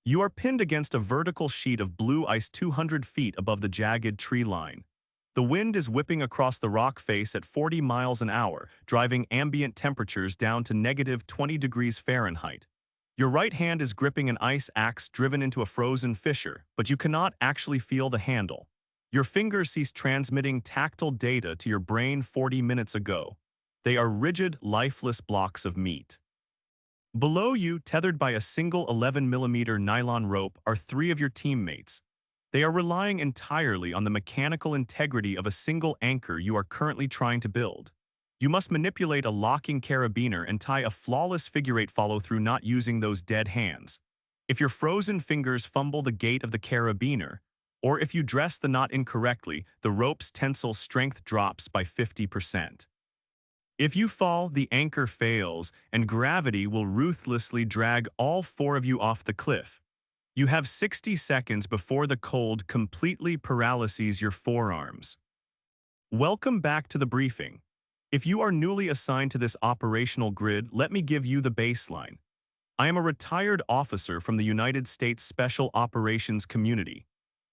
You are pinned against a vertical sheet of blue ice 200 feet above the jagged tree line. The wind is whipping across the rock face at 40 miles an hour, driving ambient temperatures down to negative 20 degrees Fahrenheit. Your right hand is gripping an ice axe driven into a frozen fissure, but you cannot actually feel the handle. Your fingers ceased transmitting tactile data to your brain 40 minutes ago. They are rigid, lifeless blocks of meat. Below you, tethered by a single 11 mm nylon rope, are three of your teammates. They are relying entirely on the mechanical integrity of a single anchor you are currently trying to build. You must manipulate a locking carabiner and tie a flawless figure-8 follow-through not using those dead hands. If your frozen fingers fumble the gate of the carabiner, or if you dress the knot incorrectly, the rope's tensile strength drops by 50%. If you fall, the anchor fails, and gravity will ruthlessly drag all four of you off the cliff. You have 60 seconds before the cold completely paralyses your forearms. Welcome back to the briefing. If you are newly assigned to this operational grid, let me give you the baseline. I am a retired officer from the United States Special Operations Community.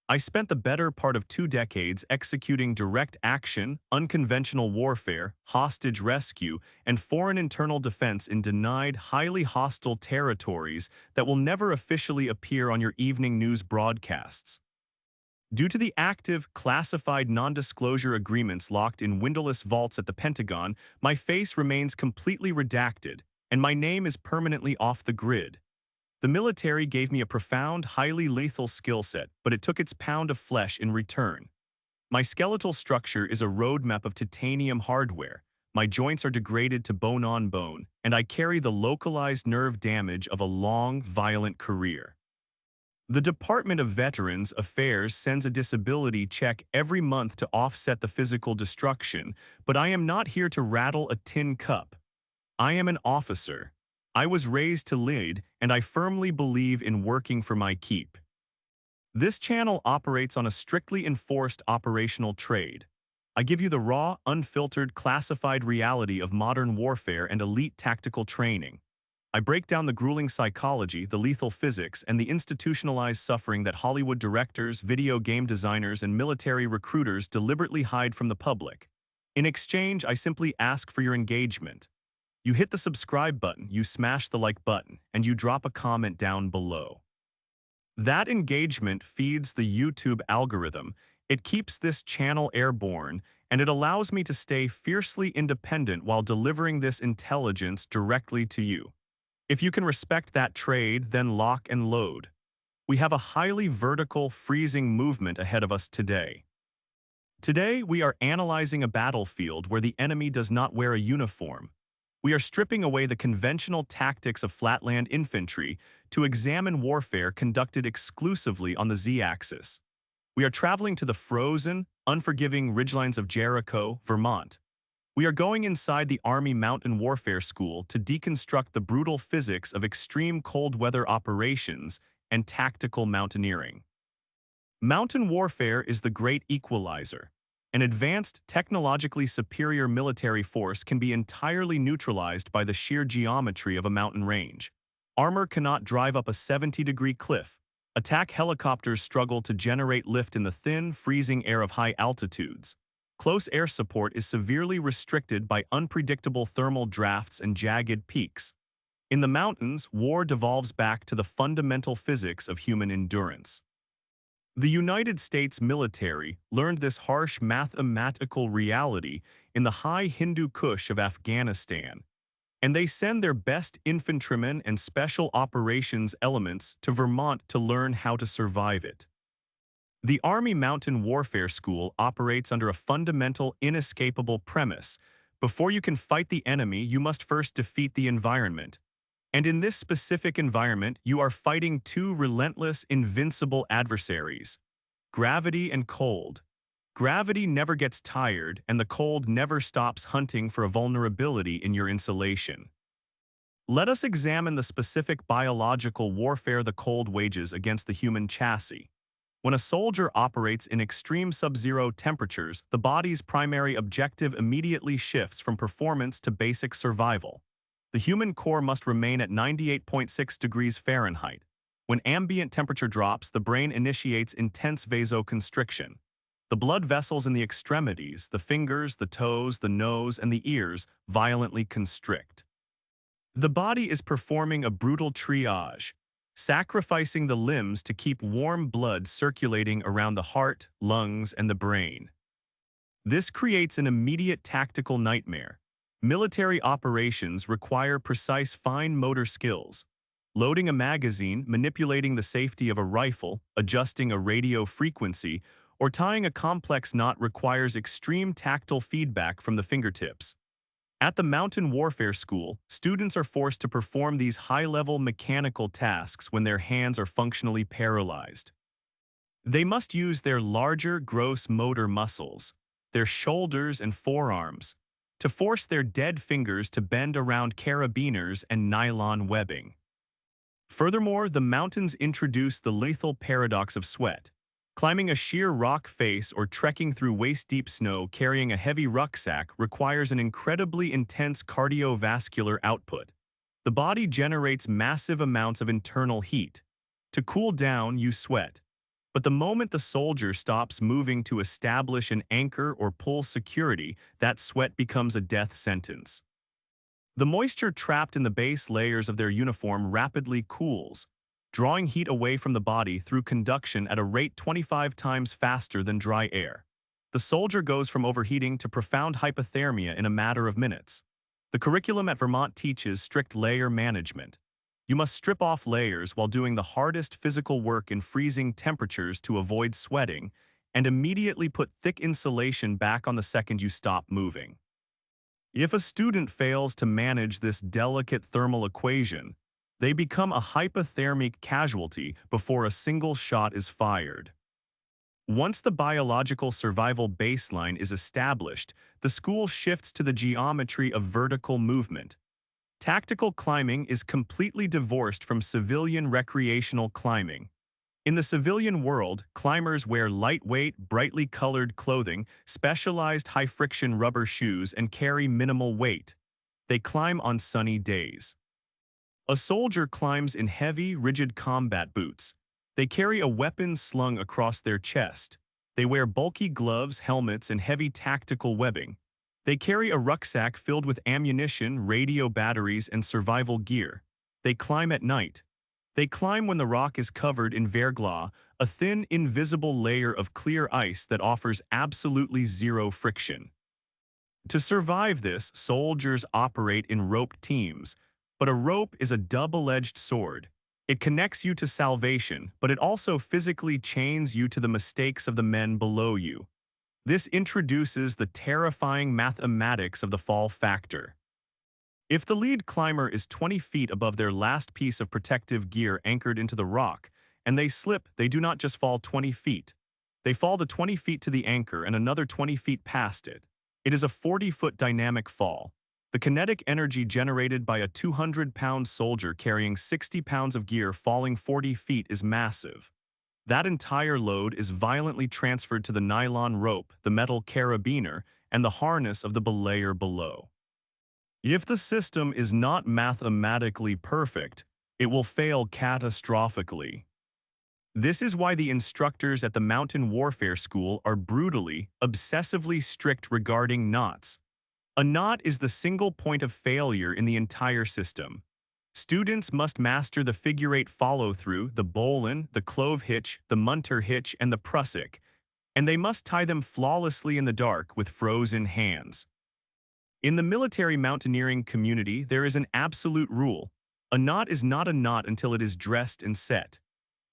I spent the better part of 2 decades executing direct action, unconventional warfare, hostage rescue, and foreign internal defense in denied, highly hostile territories that will never officially appear on your evening news broadcasts. Due to the active, classified non-disclosure agreements locked in windowless vaults at the Pentagon, my face remains completely redacted, and my name is permanently off the grid. The military gave me a profound, highly lethal skill set, but it took its pound of flesh in return. My skeletal structure is a roadmap of titanium hardware. My joints are degraded to bone-on-bone, and I carry the localized nerve damage of a long, violent career. The Department of Veterans Affairs sends a disability check every month to offset the physical destruction, but I am not here to rattle a tin cup. I am an officer. I was raised to lead, and I firmly believe in working for my keep. This channel operates on a strictly enforced operational trade. I give you the raw, unfiltered, classified reality of modern warfare and elite tactical training. I break down the grueling psychology, the lethal physics, and the institutionalized suffering that Hollywood directors, video game designers, and military recruiters deliberately hide from the public. In exchange, I simply ask for your engagement. You hit the subscribe button, you smash the like button, and you drop a comment down below. That engagement feeds the YouTube algorithm, it keeps this channel airborne, and it allows me to stay fiercely independent while delivering this intelligence directly to you. If you can respect that trade, then lock and load. We have a highly vertical, freezing movement ahead of us today. Today, we are analyzing a battlefield where the enemy does not wear a uniform. We are stripping away the conventional tactics of flatland infantry to examine warfare conducted exclusively on the Z-axis. We are traveling to the frozen, unforgiving ridgelines of Jericho, Vermont. We are going inside the Army Mountain Warfare School to deconstruct the brutal physics of extreme cold weather operations and tactical mountaineering. Mountain warfare is the great equalizer. An advanced, technologically superior military force can be entirely neutralized by the sheer geometry of a mountain range. Armor cannot drive up a 70-degree cliff. Attack helicopters struggle to generate lift in the thin, freezing air of high altitudes. Close air support is severely restricted by unpredictable thermal drafts and jagged peaks. In the mountains, war devolves back to the fundamental physics of human endurance. The United States military learned this harsh mathematical reality in the high Hindu Kush of Afghanistan, and they send their best infantrymen and special operations elements to Vermont to learn how to survive it. The Army Mountain Warfare School operates under a fundamental, inescapable premise. Before you can fight the enemy, you must first defeat the environment. And in this specific environment, you are fighting two relentless, invincible adversaries: gravity and cold. Gravity never gets tired, and the cold never stops hunting for a vulnerability in your insulation. Let us examine the specific biological warfare the cold wages against the human chassis. When a soldier operates in extreme sub-zero temperatures, the body's primary objective immediately shifts from performance to basic survival. The human core must remain at 98.6 degrees Fahrenheit. When ambient temperature drops, the brain initiates intense vasoconstriction. The blood vessels in the extremities, the fingers, the toes, the nose, and the ears, violently constrict. The body is performing a brutal triage, sacrificing the limbs to keep warm blood circulating around the heart, lungs, and the brain. This creates an immediate tactical nightmare. Military operations require precise fine motor skills. Loading a magazine, manipulating the safety of a rifle, adjusting a radio frequency, or tying a complex knot requires extreme tactile feedback from the fingertips. At the Mountain Warfare School, students are forced to perform these high-level mechanical tasks when their hands are functionally paralyzed. They must use their larger, gross motor muscles, their shoulders and forearms, to force their dead fingers to bend around carabiners and nylon webbing. Furthermore, the mountains introduce the lethal paradox of sweat. Climbing a sheer rock face or trekking through waist-deep snow carrying a heavy rucksack requires an incredibly intense cardiovascular output. The body generates massive amounts of internal heat. To cool down, you sweat. But the moment the soldier stops moving to establish an anchor or pull security, that sweat becomes a death sentence. The moisture trapped in the base layers of their uniform rapidly cools, drawing heat away from the body through conduction at a rate 25 times faster than dry air. The soldier goes from overheating to profound hypothermia in a matter of minutes. The curriculum at Vermont teaches strict layer management. You must strip off layers while doing the hardest physical work in freezing temperatures to avoid sweating, and immediately put thick insulation back on the second you stop moving. If a student fails to manage this delicate thermal equation, they become a hypothermic casualty before a single shot is fired. Once the biological survival baseline is established, the school shifts to the geometry of vertical movement. Tactical climbing is completely divorced from civilian recreational climbing. In the civilian world, climbers wear lightweight, brightly colored clothing, specialized high-friction rubber shoes, and carry minimal weight. They climb on sunny days. A soldier climbs in heavy, rigid combat boots. They carry a weapon slung across their chest. They wear bulky gloves, helmets, and heavy tactical webbing. They carry a rucksack filled with ammunition, radio batteries, and survival gear. They climb at night. They climb when the rock is covered in verglas, a thin, invisible layer of clear ice that offers absolutely zero friction. To survive this, soldiers operate in roped teams. But a rope is a double-edged sword. It connects you to salvation, but it also physically chains you to the mistakes of the men below you. This introduces the terrifying mathematics of the fall factor. If the lead climber is 20 feet above their last piece of protective gear anchored into the rock, and they slip, they do not just fall 20 feet. They fall the 20 feet to the anchor and another 20 feet past it. It is a 40-foot dynamic fall. The kinetic energy generated by a 200-pound soldier carrying 60 pounds of gear falling 40 feet is massive. That entire load is violently transferred to the nylon rope, the metal carabiner, and the harness of the belayer below. If the system is not mathematically perfect, it will fail catastrophically. This is why the instructors at the Mountain Warfare School are brutally, obsessively strict regarding knots. A knot is the single point of failure in the entire system. Students must master the figure-8 follow-through, the bowline, the clove hitch, the munter hitch, and the prusik, and they must tie them flawlessly in the dark with frozen hands. In the military mountaineering community, there is an absolute rule. A knot is not a knot until it is dressed and set.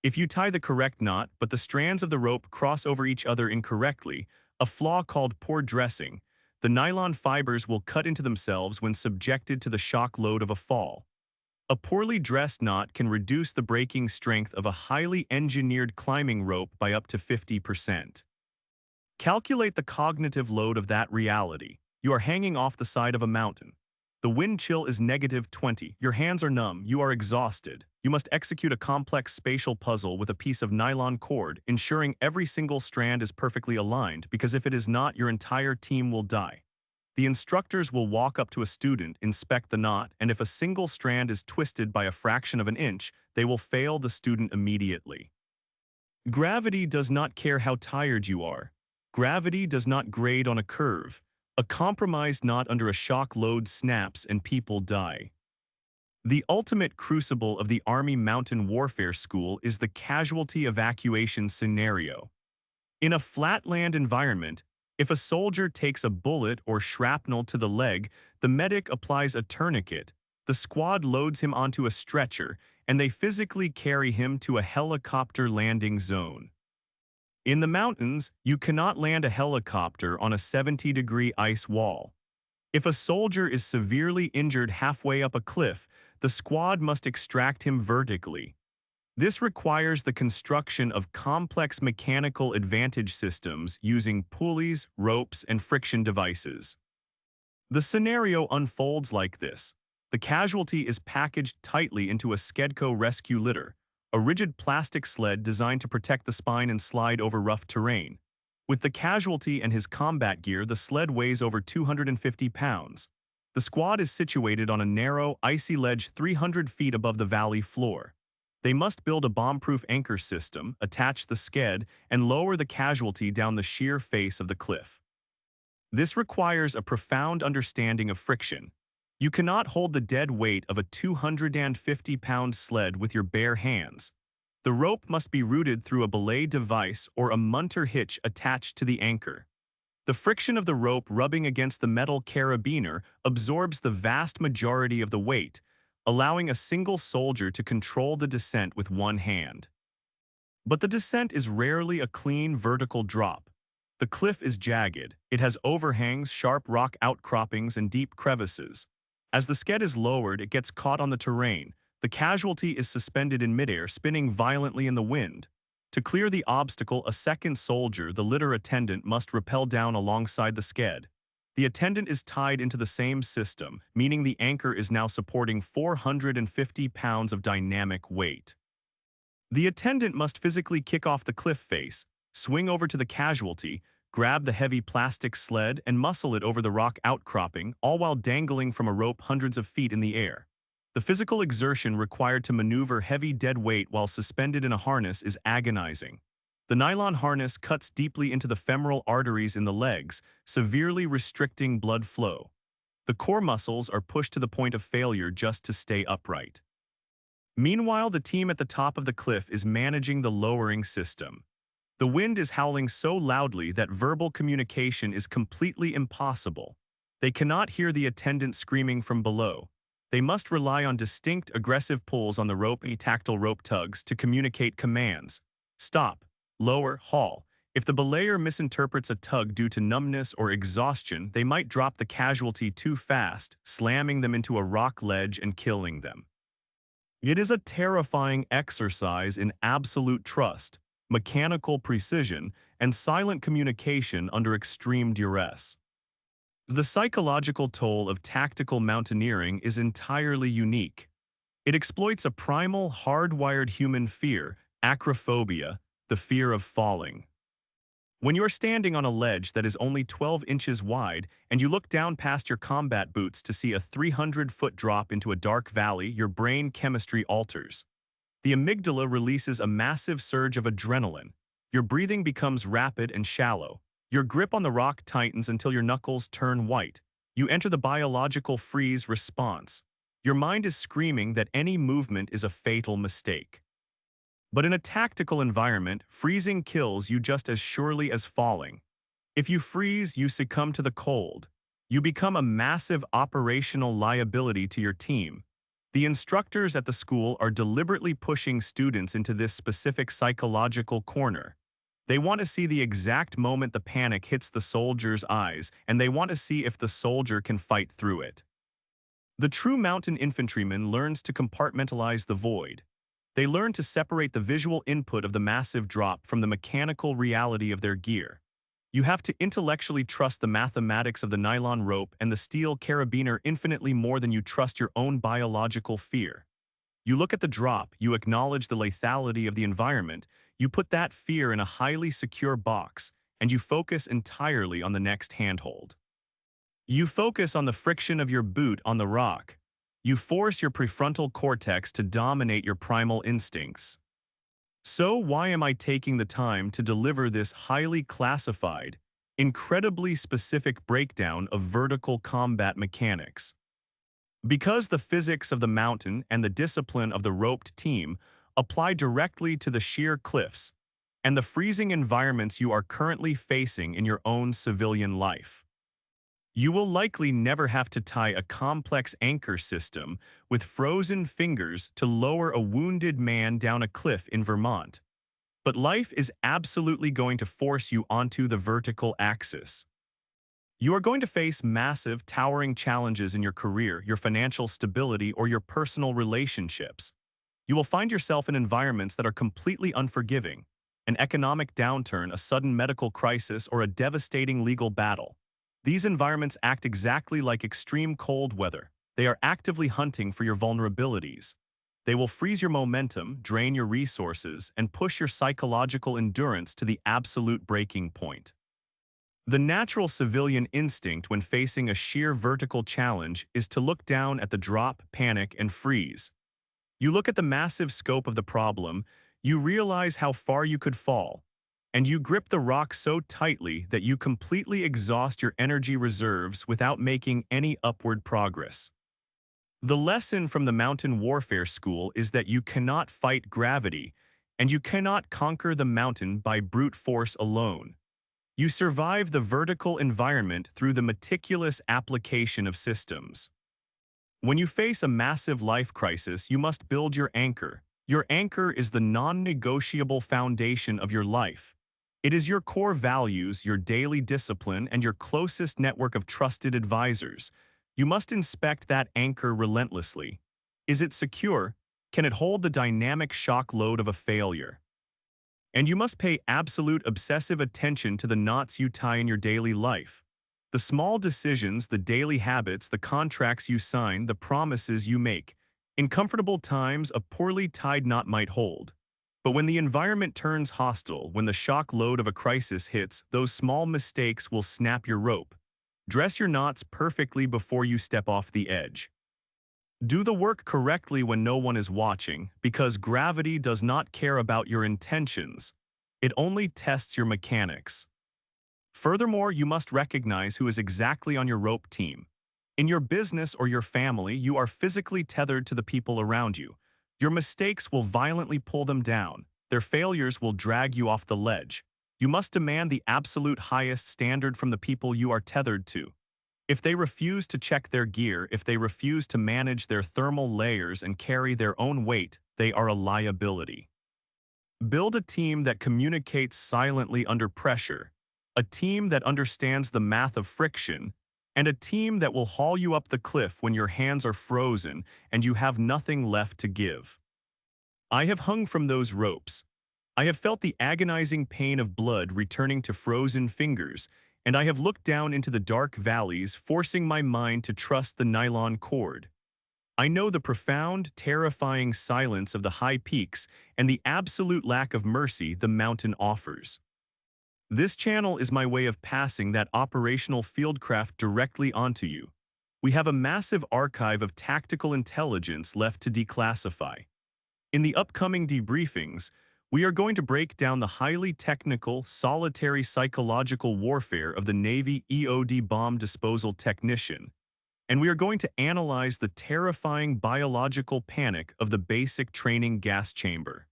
If you tie the correct knot, but the strands of the rope cross over each other incorrectly, a flaw called poor dressing, the nylon fibers will cut into themselves when subjected to the shock load of a fall. A poorly dressed knot can reduce the breaking strength of a highly engineered climbing rope by up to 50%. Calculate the cognitive load of that reality. You are hanging off the side of a mountain. The wind chill is -20. Your hands are numb. You are exhausted. You must execute a complex spatial puzzle with a piece of nylon cord, ensuring every single strand is perfectly aligned, because if it is not, your entire team will die. The instructors will walk up to a student, inspect the knot, and if a single strand is twisted by a fraction of an inch, they will fail the student immediately. Gravity does not care how tired you are. Gravity does not grade on a curve. A compromised knot under a shock load snaps and people die. The ultimate crucible of the Army Mountain Warfare School is the casualty evacuation scenario. In a flatland environment, if a soldier takes a bullet or shrapnel to the leg, the medic applies a tourniquet, the squad loads him onto a stretcher, and they physically carry him to a helicopter landing zone. In the mountains, you cannot land a helicopter on a 70-degree ice wall. If a soldier is severely injured halfway up a cliff, the squad must extract him vertically. This requires the construction of complex mechanical advantage systems using pulleys, ropes, and friction devices. The scenario unfolds like this. The casualty is packaged tightly into a Skedco rescue litter, a rigid plastic sled designed to protect the spine and slide over rough terrain. With the casualty and his combat gear, the sled weighs over 250 pounds. The squad is situated on a narrow, icy ledge 300 feet above the valley floor. They must build a bomb-proof anchor system, attach the sked, and lower the casualty down the sheer face of the cliff. This requires a profound understanding of friction. You cannot hold the dead weight of a 250-pound sled with your bare hands. The rope must be routed through a belay device or a munter hitch attached to the anchor. The friction of the rope rubbing against the metal carabiner absorbs the vast majority of the weight, allowing a single soldier to control the descent with one hand. But the descent is rarely a clean vertical drop. The cliff is jagged. It has overhangs, sharp rock outcroppings, and deep crevices. As the sked is lowered, it gets caught on the terrain. The casualty is suspended in midair, spinning violently in the wind. To clear the obstacle, a second soldier, the litter attendant, must rappel down alongside the sked. The attendant is tied into the same system, meaning the anchor is now supporting 450 pounds of dynamic weight. The attendant must physically kick off the cliff face, swing over to the casualty, grab the heavy plastic sled, and muscle it over the rock outcropping, all while dangling from a rope hundreds of feet in the air. The physical exertion required to maneuver heavy dead weight while suspended in a harness is agonizing. The nylon harness cuts deeply into the femoral arteries in the legs, severely restricting blood flow. The core muscles are pushed to the point of failure just to stay upright. Meanwhile, the team at the top of the cliff is managing the lowering system. The wind is howling so loudly that verbal communication is completely impossible. They cannot hear the attendant screaming from below. They must rely on distinct aggressive pulls on the rope, tactile rope tugs, to communicate commands. Stop. Lower, haul. If the belayer misinterprets a tug due to numbness or exhaustion, they might drop the casualty too fast, slamming them into a rock ledge and killing them. It is a terrifying exercise in absolute trust, mechanical precision, and silent communication under extreme duress. The psychological toll of tactical mountaineering is entirely unique. It exploits a primal, hardwired human fear, acrophobia, the fear of falling. When you are standing on a ledge that is only 12 inches wide and you look down past your combat boots to see a 300-foot drop into a dark valley, your brain chemistry alters. The amygdala releases a massive surge of adrenaline. Your breathing becomes rapid and shallow. Your grip on the rock tightens until your knuckles turn white. You enter the biological freeze response. Your mind is screaming that any movement is a fatal mistake. But in a tactical environment, freezing kills you just as surely as falling. If you freeze, you succumb to the cold. You become a massive operational liability to your team. The instructors at the school are deliberately pushing students into this specific psychological corner. They want to see the exact moment the panic hits the soldier's eyes, and they want to see if the soldier can fight through it. The true mountain infantryman learns to compartmentalize the void. They learn to separate the visual input of the massive drop from the mechanical reality of their gear. You have to intellectually trust the mathematics of the nylon rope and the steel carabiner infinitely more than you trust your own biological fear. You look at the drop, you acknowledge the lethality of the environment, you put that fear in a highly secure box, and you focus entirely on the next handhold. You focus on the friction of your boot on the rock. You force your prefrontal cortex to dominate your primal instincts. So why am I taking the time to deliver this highly classified, incredibly specific breakdown of vertical combat mechanics? Because the physics of the mountain and the discipline of the roped team apply directly to the sheer cliffs and the freezing environments you are currently facing in your own civilian life. You will likely never have to tie a complex anchor system with frozen fingers to lower a wounded man down a cliff in Vermont. But life is absolutely going to force you onto the vertical axis. You are going to face massive, towering challenges in your career, your financial stability, or your personal relationships. You will find yourself in environments that are completely unforgiving: an economic downturn, a sudden medical crisis, or a devastating legal battle. These environments act exactly like extreme cold weather. They are actively hunting for your vulnerabilities. They will freeze your momentum, drain your resources, and push your psychological endurance to the absolute breaking point. The natural civilian instinct when facing a sheer vertical challenge is to look down at the drop, panic, and freeze. You look at the massive scope of the problem, you realize how far you could fall, and you grip the rock so tightly that you completely exhaust your energy reserves without making any upward progress. The lesson from the mountain warfare school is that you cannot fight gravity, and you cannot conquer the mountain by brute force alone. You survive the vertical environment through the meticulous application of systems. When you face a massive life crisis, you must build your anchor. Your anchor is the non-negotiable foundation of your life. It is your core values, your daily discipline, and your closest network of trusted advisors. You must inspect that anchor relentlessly. Is it secure? Can it hold the dynamic shock load of a failure? And you must pay absolute obsessive attention to the knots you tie in your daily life. The small decisions, the daily habits, the contracts you sign, the promises you make. In comfortable times, a poorly tied knot might hold. But when the environment turns hostile, when the shock load of a crisis hits, those small mistakes will snap your rope. Dress your knots perfectly before you step off the edge. Do the work correctly when no one is watching, because gravity does not care about your intentions. It only tests your mechanics. Furthermore, you must recognize who is exactly on your rope team. In your business or your family, you are physically tethered to the people around you. Your mistakes will violently pull them down. Their failures will drag you off the ledge. You must demand the absolute highest standard from the people you are tethered to. If they refuse to check their gear, if they refuse to manage their thermal layers and carry their own weight, they are a liability. Build a team that communicates silently under pressure, a team that understands the math of friction, and a team that will haul you up the cliff when your hands are frozen and you have nothing left to give. I have hung from those ropes. I have felt the agonizing pain of blood returning to frozen fingers, and I have looked down into the dark valleys, forcing my mind to trust the nylon cord. I know the profound, terrifying silence of the high peaks and the absolute lack of mercy the mountain offers. This channel is my way of passing that operational fieldcraft directly onto you. We have a massive archive of tactical intelligence left to declassify. In the upcoming debriefings, we are going to break down the highly technical, solitary psychological warfare of the Navy EOD bomb disposal technician, and we are going to analyze the terrifying biological panic of the basic training gas chamber.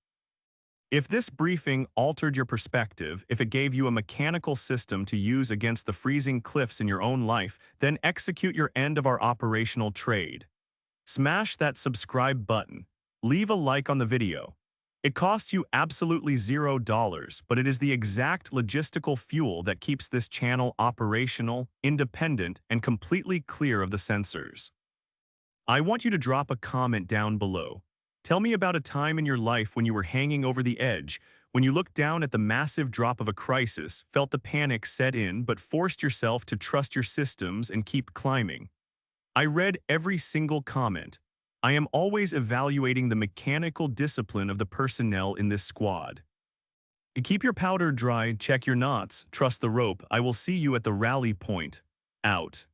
If this briefing altered your perspective, if it gave you a mechanical system to use against the freezing cliffs in your own life, then execute your end of our operational trade. Smash that subscribe button. Leave a like on the video. It costs you absolutely $0, but it is the exact logistical fuel that keeps this channel operational, independent, and completely clear of the censors. I want you to drop a comment down below. Tell me about a time in your life when you were hanging over the edge, when you looked down at the massive drop of a crisis, felt the panic set in, but forced yourself to trust your systems and keep climbing. I read every single comment. I am always evaluating the mechanical discipline of the personnel in this squad. Keep your powder dry, check your knots, trust the rope. I will see you at the rally point. Out.